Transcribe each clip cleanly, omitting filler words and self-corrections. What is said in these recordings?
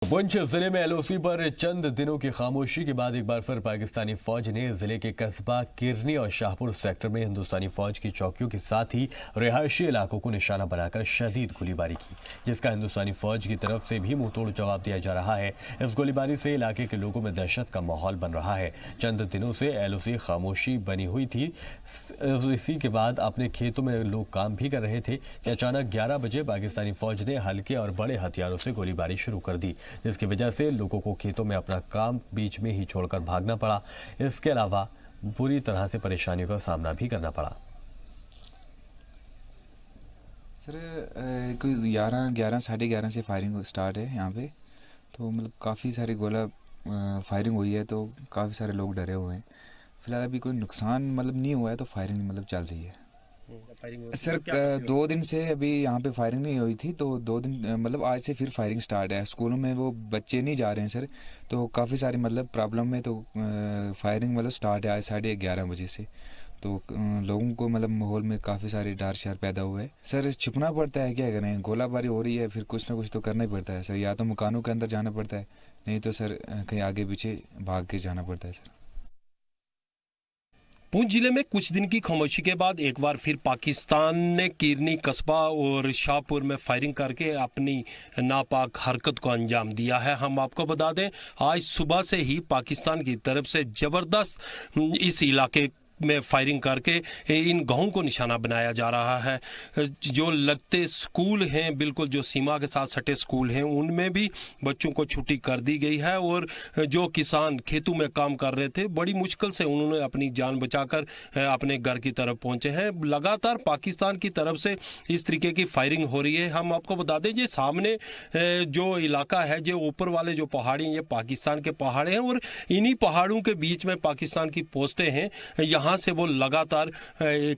पुंछ जिले में एलओसी पर चंद दिनों की खामोशी के बाद एक बार फिर पाकिस्तानी फौज ने जिले के कस्बा किरनी और शाहपुर सेक्टर में हिंदुस्तानी फौज की चौकियों के साथ ही रिहायशी इलाकों को निशाना बनाकर शदीद गोलीबारी की, जिसका हिंदुस्तानी फौज की तरफ से भी मुंहतोड़ जवाब दिया जा रहा है। इस गोलीबारी से इलाके के लोगों में दहशत का माहौल बन रहा है। चंद दिनों से एलओसी खामोशी बनी हुई थी। इसी के बाद अपने खेतों में लोग काम भी कर रहे थे कि अचानक 11 बजे पाकिस्तानी फौज ने हल्के और बड़े हथियारों से गोलीबारी शुरू कर दी, जिसकी वजह से लोगों को खेतों में अपना काम बीच में ही छोड़कर भागना पड़ा। इसके अलावा बुरी तरह से परेशानियों का सामना भी करना पड़ा। सर कोई 11 साढ़े 11 से फायरिंग स्टार्ट है यहाँ पे, तो मतलब काफ़ी सारे गोला फायरिंग हुई है, तो काफ़ी सारे लोग डरे हुए हैं। फिलहाल अभी कोई नुकसान मतलब नहीं हुआ है, तो फायरिंग मतलब चल रही है। सर 2 दिन से अभी यहाँ पे फायरिंग नहीं हुई थी, तो 2 दिन मतलब आज से फिर फायरिंग स्टार्ट है। स्कूलों में वो बच्चे नहीं जा रहे हैं सर, तो काफ़ी सारी मतलब प्रॉब्लम में, तो फायरिंग मतलब स्टार्ट है आज 11:30 बजे से। तो लोगों को मतलब माहौल में काफ़ी सारे डर शर पैदा हुए हैं। सर छुपना पड़ता है, क्या करें, गोलाबारी हो रही है, फिर कुछ ना कुछ तो करना ही पड़ता है सर। या तो मकानों के अंदर जाना पड़ता है, नहीं तो सर कहीं आगे पीछे भाग के जाना पड़ता है सर। पुंछ जिले में कुछ दिन की खामोशी के बाद एक बार फिर पाकिस्तान ने किरनी कस्बा और शाहपुर में फायरिंग करके अपनी नापाक हरकत को अंजाम दिया है। हम आपको बता दें, आज सुबह से ही पाकिस्तान की तरफ से ज़बरदस्त इस इलाके में फायरिंग करके इन गाँवों को निशाना बनाया जा रहा है। जो लगते स्कूल हैं, बिल्कुल जो सीमा के साथ सटे स्कूल हैं, उनमें भी बच्चों को छुट्टी कर दी गई है। और जो किसान खेतों में काम कर रहे थे, बड़ी मुश्किल से उन्होंने अपनी जान बचाकर अपने घर की तरफ पहुंचे हैं। लगातार पाकिस्तान की तरफ से इस तरीके की फायरिंग हो रही है। हम आपको बता दें, ये सामने जो इलाका है, जो ऊपर वाले जो पहाड़ी, ये पाकिस्तान के पहाड़े हैं, और इन्हीं पहाड़ों के बीच में पाकिस्तान की पोस्टें हैं। यहाँ से वो लगातार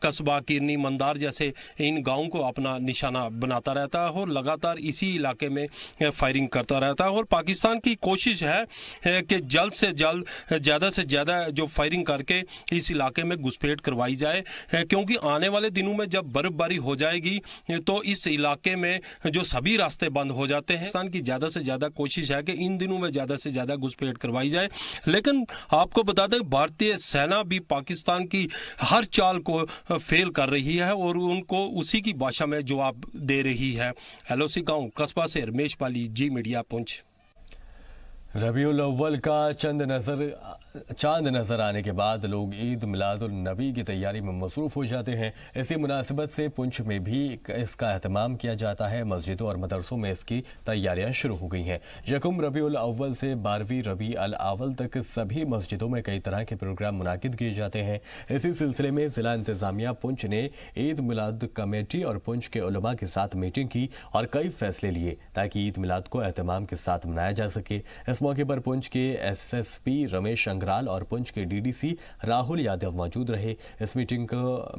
कस्बा किरनी मंदार जैसे इन गांवों को अपना निशाना बनाता रहता है और लगातार इसी इलाके में फायरिंग करता रहता है। और पाकिस्तान की कोशिश है कि जल्द से जल्द ज़्यादा से ज़्यादा जो फायरिंग करके इस इलाके में घुसपैठ करवाई जाए, क्योंकि आने वाले दिनों में जब बर्फबारी हो जाएगी तो इस इलाके में जो सभी रास्ते बंद हो जाते हैं। पाकिस्तान की ज़्यादा से ज़्यादा कोशिश है कि इन दिनों में ज़्यादा से ज़्यादा घुसपैठ करवाई जाए। लेकिन आपको बता दें, भारतीय सेना भी पाकिस्तान की हर चाल को फेल कर रही है और उनको उसी की भाषा में जवाब दे रही है। एलओसी गांव कस्बा से रमेश पाली, जी मीडिया, पुंछ। रबीउल अव्वल का चांद नजर आने के बाद लोग ईद मिलादुल नबी की तैयारी में मसरूफ हो जाते हैं। इसी मुनासिबत से पुंछ में भी इसका एहतमाम किया जाता है। मस्जिदों और मदरसों में इसकी तैयारियां शुरू हो गई हैं। यकम रबीउल अव्वल से 12वीं रबी अल अव्वल तक सभी मस्जिदों में कई तरह के प्रोग्राम मुनाकिद किए जाते हैं। इसी सिलसिले में जिला इंतजामिया पुंछ ने ईद मिलाद कमेटी और पुंछ के उलमा के साथ मीटिंग की और कई फैसले लिए ताकि ईद मिलाद को एहतमाम के साथ मनाया जा सके। इस मौके पर पुंछ के एसएसपी रमेश अंग्राल और पुंछ के डीडीसी राहुल यादव मौजूद रहे। इस मीटिंग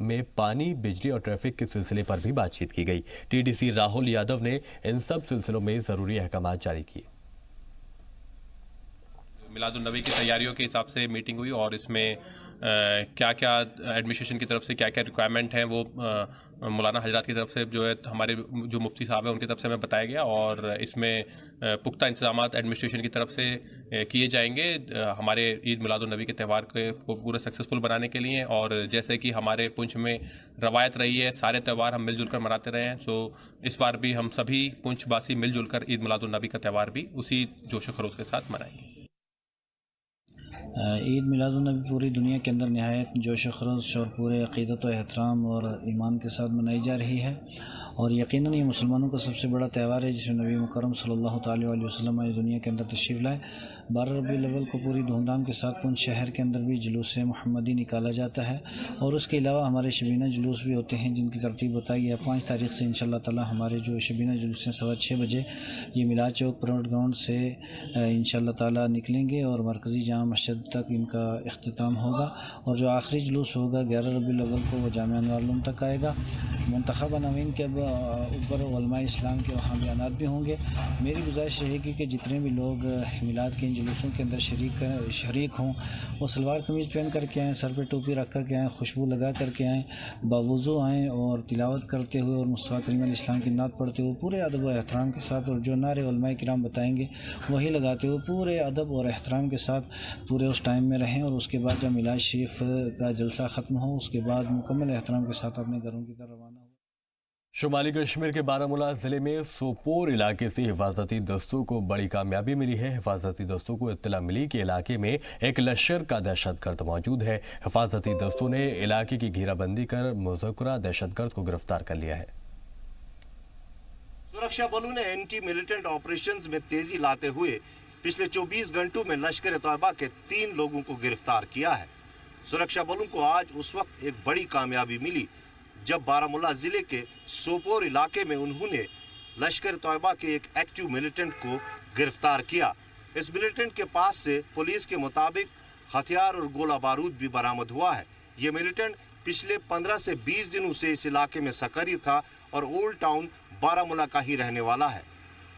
में पानी, बिजली और ट्रैफिक के सिलसिले पर भी बातचीत की गई। डीडीसी राहुल यादव ने इन सब सिलसिलों में जरूरी अहकाम जारी किए। मिलादुल नबी की तैयारियों के हिसाब से मीटिंग हुई और इसमें क्या क्या एडमिनिस्ट्रेशन की तरफ से क्या क्या रिक्वायरमेंट हैं, वो मौलाना हजरात की तरफ से जो है, हमारे जो मुफ्ती साहब हैं उनकी तरफ से हमें बताया गया। और इसमें पुख्ता इंतजाम एडमिनिस्ट्रेशन की तरफ से किए जाएंगे हमारे ईद मिलादुल नबी के त्यौहार को पूरा सक्सेसफुल बनाने के लिए। और जैसे कि हमारे पुंछ में रवायत रही है, सारे त्यौहार हम मिलजुल कर मनाते रहे हैं, सो इस बार भी हम सभी पुंछवासी मिलजुल कर ईद मिलादुल नबी का त्यौहार भी उसी जोश व खरोश के साथ मनाएंगे। ईद मिलादुन्नबी पूरी दुनिया के अंदर नहायत जोश खरोश और पूरे अक़ीदत व एहतराम और ईमान के साथ मनाई जा रही है। और यकीनन ये मुसलमानों का सबसे बड़ा त्यौहार है, जिसमें नबी मुकर्रम सल्लल्लाहु अलैहि वसल्लम इस दुनिया के अंदर तशरीफ़ लाए। 12 रबीउल अव्वल को पूरी धूमधाम के साथ पुंछ शहर के अंदर भी जुलूस मुहम्मदी निकाला जाता है। और उसके अलावा हमारे शबीना जुलूस भी होते हैं, जिनकी तरतीब बताई है। 5 तारीख़ से इंशाअल्लाह ताला हमारे जो शबीना जुलूस हैं 6:15 बजे ये मिलाद चौक परेड ग्राउंड से इंशाअल्लाह ताला निकलेंगे और मरकज़ी जामा मस्जिद तक इनका इख्तिताम होगा। और जो आखिरी जुलूस होगा 11 रबीउल अव्वल को, वो जामिया अनुवार उलूम तक आएगा। मुंतखब नवीन के ऊपर उलमा इस्लाम के वहाँ बयानात भी होंगे। मेरी गुजारिश रहेगी कि जितने भी लोग मिलाद के इन जुलूसों के अंदर शरीक हों वो सलवार कमीज़ पहन करके आएँ, सर पे टोपी रख करके आएँ, खुशबू लगा करके आएँ, बावुज़ू आएँ और तिलावत करते हुए और मुस्तफ़ा करीम अलैहिस्सलाम की नात पढ़ते हुए पूरे अदब और एहतराम के साथ, और जो नारे उलमा किराम बताएंगे वही लगाते हुए पूरे अदब और एहतराम के साथ पूरे उस टाइम में रहें। और उसके बाद जब मिलाद शरीफ का जलसा ख़त्म हो उसके बाद मुकम्मल एहतराम के साथ अपने घरों की तरफ रवाना हो। शुमाली कश्मीर के बारामूला जिले में सोपोर इलाके से हिफाजती दस्तों को बड़ी कामयाबी मिली है। हिफाजती दस्तों को इत्तला मिली कि इलाके में एक लश्कर का दहशतगर्द मौजूद है। हिफाजती दस्तों ने इलाके की घेराबंदी कर मुज़क्करा दहशतगर्द को गिरफ्तार कर लिया है। सुरक्षा बलों ने एंटी मिलिटेंट ऑपरेशंस में तेजी लाते हुए पिछले 24 घंटों में लश्कर तैयबा के 3 लोगों को गिरफ्तार किया है। सुरक्षा बलों को आज उस वक्त एक बड़ी कामयाबी मिली जब बारामूला जिले के सोपोर इलाके में उन्होंने लश्कर तैयबा के एक एक्टिव मिलिटेंट को गिरफ्तार किया। इस मिलिटेंट के पास से पुलिस के मुताबिक हथियार और गोला बारूद भी बरामद हुआ है। ये मिलिटेंट पिछले 15 से 20 दिनों से इस इलाके में सक्रिय था और ओल्ड टाउन बारामूला का ही रहने वाला है।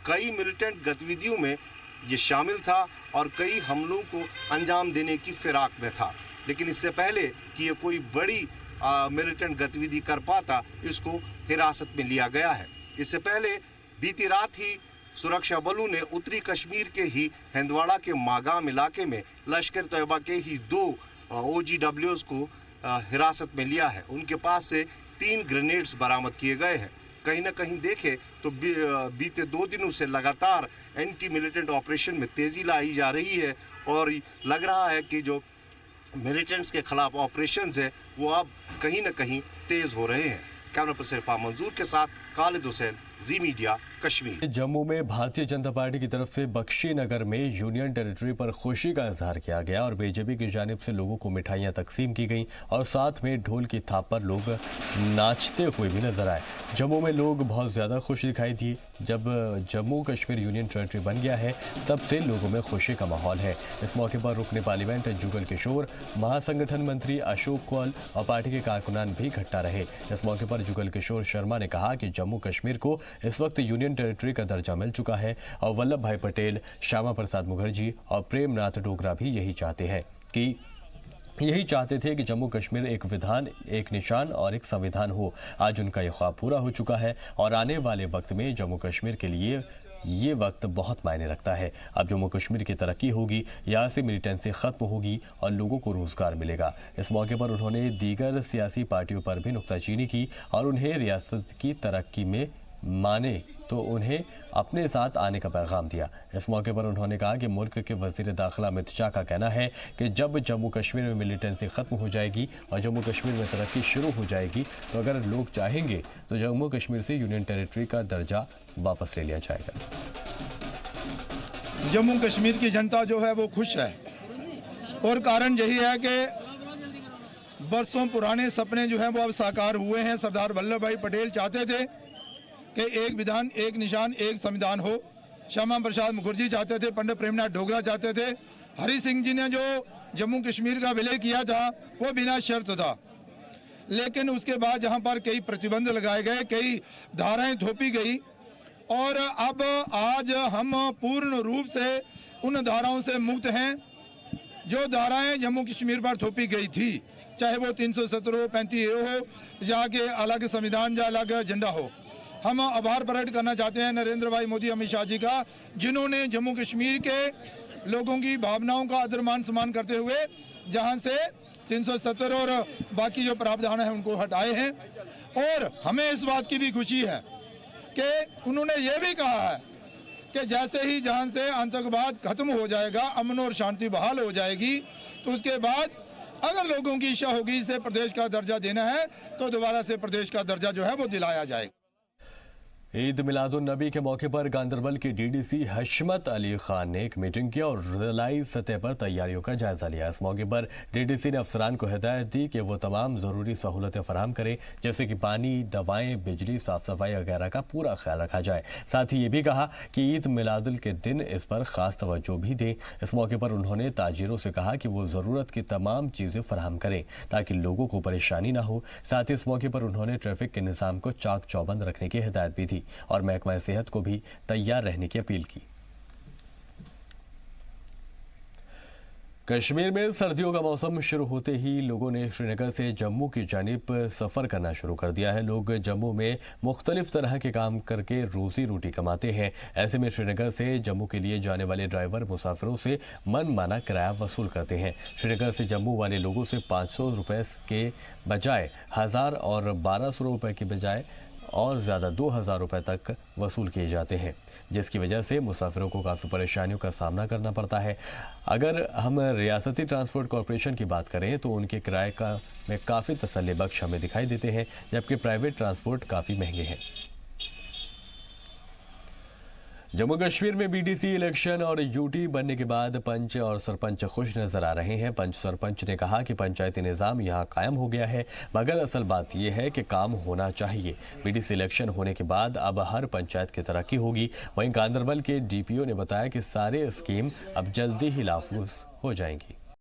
कई मिलिटेंट गतिविधियों में ये शामिल था और कई हमलों को अंजाम देने की फिराक में था, लेकिन इससे पहले कि ये कोई बड़ी मिलिटेंट गतिविधि कर पाता इसको हिरासत में लिया गया है। इससे पहले बीती रात ही सुरक्षा बलों ने उत्तरी कश्मीर के ही हिंदवाड़ा के मागाम इलाके में लश्कर तैयबा के ही 2 OGWs को हिरासत में लिया है। उनके पास से 3 ग्रेनेड्स बरामद किए गए हैं। कहीं ना कहीं देखें तो बीते 2 दिनों से लगातार एंटी मिलिटेंट ऑपरेशन में तेजी लाई जा रही है और लग रहा है कि जो मिलिटेंट्स के खिलाफ ऑपरेशंस है वो अब कहीं ना कहीं तेज हो रहे हैं। कैमरा पर्सन इरफान मंजूर के साथ खालिद हुसैन, जी मीडिया, कश्मीर। जम्मू में भारतीय जनता पार्टी की तरफ से बख्शी नगर में यूनियन टेरिटरी पर खुशी का इजहार किया गया और बीजेपी की जानिब से लोगों को मिठाइयां तकसीम की गईं और साथ में ढोल की थाप पर लोग नाचते हुए भी नजर आए। जम्मू में लोग बहुत ज़्यादा खुश दिखाई दिए। जब जम्मू कश्मीर यूनियन टेरिटरी बन गया है तब से लोगों में खुशी का माहौल है। इस मौके पर रुकने पार्लियामेंट जुगल किशोर, महासंगठन मंत्री अशोक कौल और पार्टी के कारकुनान भी इकट्ठा रहे। इस मौके पर जुगल किशोर शर्मा ने कहा कि जम्मू कश्मीर को इस वक्त यूनियन टेरिटरी का दर्जा मिल चुका है और वल्लभ भाई पटेल, श्यामा प्रसाद मुखर्जी और प्रेमनाथ डोगरा भी यही चाहते थे कि जम्मू कश्मीर एक विधान, एक निशान और एक संविधान हो। आज उनका ये ख्वाब पूरा हो चुका है और आने वाले वक्त में जम्मू कश्मीर के लिए ये वक्त बहुत मायने रखता है। अब जम्मू कश्मीर की तरक्की होगी, यहाँ से मिलिटेंसी ख़त्म होगी और लोगों को रोज़गार मिलेगा। इस मौके पर उन्होंने दीगर सियासी पार्टियों पर भी नुक्ताचीनी की और उन्हें रियासत की तरक्की में माने तो उन्हें अपने साथ आने का पैगाम दिया। इस मौके पर उन्होंने कहा कि मुल्क के वज़ीर दाखिला अमित शाह का कहना है कि जब जम्मू कश्मीर में मिलिटेंसी ख़त्म हो जाएगी और जम्मू कश्मीर में तरक्की शुरू हो जाएगी तो अगर लोग चाहेंगे तो जम्मू कश्मीर से यूनियन टेरिटरी का दर्जा वापस ले लिया जाएगा। जम्मू कश्मीर की जनता जो है वो खुश है और कारण यही है कि बरसों पुराने सपने जो हैं वो अब साकार हुए हैं। सरदार वल्लभ भाई पटेल चाहते थे कि एक विधान, एक निशान, एक संविधान हो। श्यामा प्रसाद मुखर्जी चाहते थे, पंडित प्रेमनाथ डोगरा चाहते थे। हरि सिंह जी ने जो जम्मू कश्मीर का विलय किया था वो बिना शर्त था, लेकिन उसके बाद जहां पर कई प्रतिबंध लगाए गए, कई धाराएं थोपी गई और अब आज हम पूर्ण रूप से उन धाराओं से मुक्त हैं जो धाराएं जम्मू कश्मीर पर थोपी गई थी, चाहे वो 370 हो, 35A हो, या के अलग संविधान या अलग एजेंडा हो। हम आभार प्रकट करना चाहते हैं नरेंद्र भाई मोदी, अमित शाह जी का, जिन्होंने जम्मू कश्मीर के लोगों की भावनाओं का आदर मान सम्मान करते हुए जहां से 370 और बाकी जो प्रावधान है उनको हटाए हैं। और हमें इस बात की भी खुशी है कि उन्होंने ये भी कहा है कि जैसे ही जहां से आतंकवाद खत्म हो जाएगा, अमन और शांति बहाल हो जाएगी, तो उसके बाद अगर लोगों की इच्छा होगी इसे प्रदेश का दर्जा देना है तो दोबारा से प्रदेश का दर्जा जो है वो दिलाया जाएगा। ईद मिलादुन नबी के मौके पर गांदरबल के डीडीसी हशमत अली खान ने एक मीटिंग की और जिलाई सतह पर तैयारियों का जायजा लिया। इस मौके पर डीडीसी ने अफसरान को हिदायत दी कि वो तमाम ज़रूरी सहूलतें फराहम करें, जैसे कि पानी, दवाएं, बिजली, साफ सफाई वगैरह का पूरा ख्याल रखा जाए। साथ ही ये भी कहा कि ईद मिलादुल के दिन इस पर ख़ास तवज्जो भी दें। इस मौके पर उन्होंने ताजिरों से कहा कि वो ज़रूरत की तमाम चीज़ें फराहम करें ताकि लोगों को परेशानी ना हो। साथ ही इस मौके पर उन्होंने ट्रैफिक के निज़ाम को चाक चौबंद रखने की हिदायत भी दी और महकमा सेहत को भी तैयार रहने की अपील की। कश्मीर में सर्दियों का मौसम शुरू होते ही लोगों ने श्रीनगर से जम्मू की जानिब सफ़र करना शुरू कर दिया है। लोग जम्मू में मुख्तलिफ तरह के काम करके रोजी रोटी कमाते हैं। ऐसे में श्रीनगर से जम्मू के लिए जाने वाले ड्राइवर मुसाफिरों से मनमाना किराया वसूल करते हैं। श्रीनगर से जम्मू वाले लोगों से 500 रुपये के बजाय 1000 और 1200 रुपये के बजाय और ज़्यादा 2000 रुपये तक वसूल किए जाते हैं, जिसकी वजह से मुसाफिरों को काफ़ी परेशानियों का सामना करना पड़ता है। अगर हम रियासती ट्रांसपोर्ट कॉरपोरेशन की बात करें तो उनके किराए में काफ़ी तसल्ली बख्श हमें दिखाई देते हैं, जबकि प्राइवेट ट्रांसपोर्ट काफ़ी महंगे हैं। जम्मू कश्मीर में बीडीसी इलेक्शन और यूटी बनने के बाद पंच और सरपंच खुश नजर आ रहे हैं। पंच सरपंच ने कहा कि पंचायती निज़ाम यहां कायम हो गया है, मगर असल बात यह है कि काम होना चाहिए। बीडीसी इलेक्शन होने के बाद अब हर पंचायत की तरक्की होगी। वहीं गांदरबल के डीपीओ ने बताया कि सारे स्कीम अब जल्दी ही लागू हो जाएंगी।